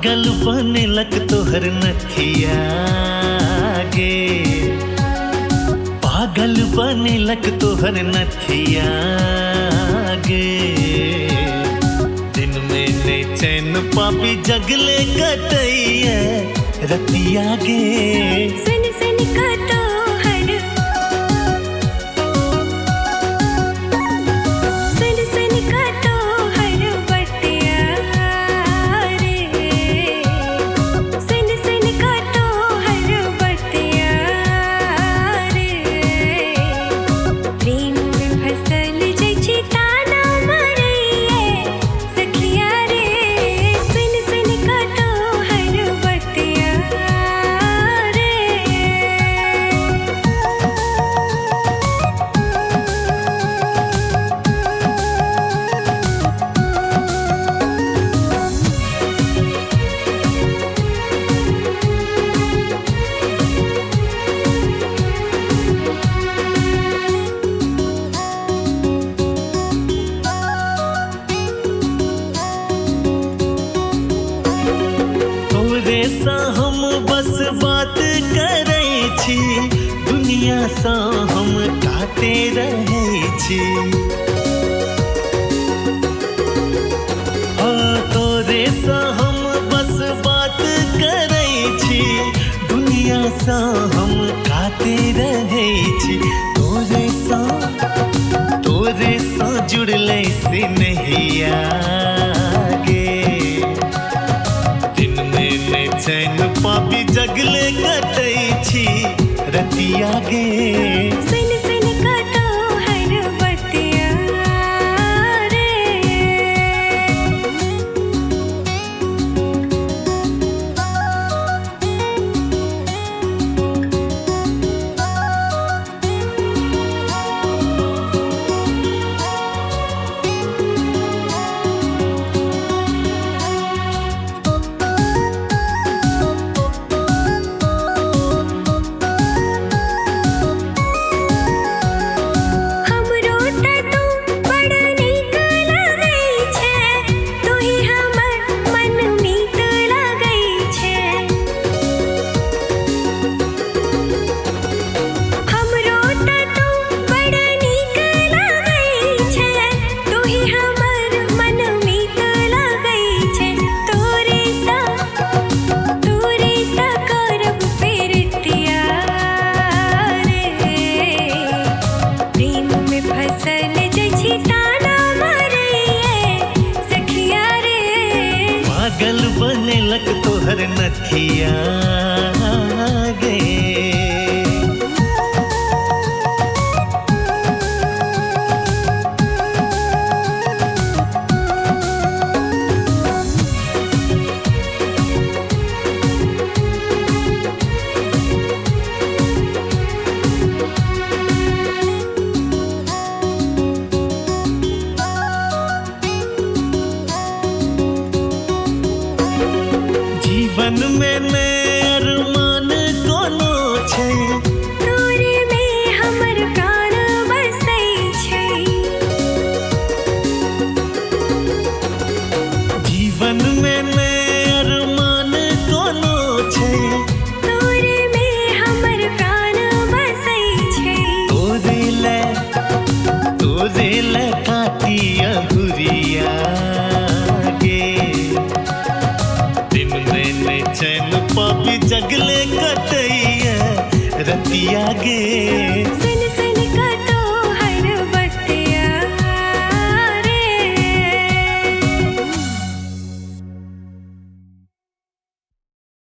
पागल बने लग तोहर नथिया गे, पागल बने लग तोहर नथिया गे। दिन में ने चैन पापी जगले कटैया रतिया गे। सुन सुन का तोहर, सुन सुन का तोहर बतिया रे, सुन सुन का तोहर बतिया रे। प्रेम में फसल जैछि ताना मारैये सखिया रे। सुन सुन का तोहर बतिया रे। तोरे सा हम बस बात करै छी, दुनिया सा हम काटे रहै छी। तोरे सा हम बस बात करै छी, दुनिया सा हम काटे रहै छी। तोरे सा जुड़लै से नहिया गे। दिन में ने चैन पापी जगले कटै छी रतिया गे। सुन सुन का तोहर बतिया रे। हमरो त तू बड़ नीक लगै छै, तोही हमर मन मीत लगै छै। हमरो त तू बड़ नीक लगै छै, तोही हमर मन मीत लगै छै। तोरे सा करब पेरतिया रे। प्रेम में फसल जैछि ताना मारैये सखिया रे। पागल बने लग तोहर नथिया गे। जीवन में ने अरमान कोनो छै, तोरे में हमर प्राण बसै छै। जीवन में ने अरमान कोनो छै, तोरे में हमर प्राण बसै छै। तोरे ले काटी अहुरिया गे। दिन में ने चैन पापी जगले कटैया रतिया गे।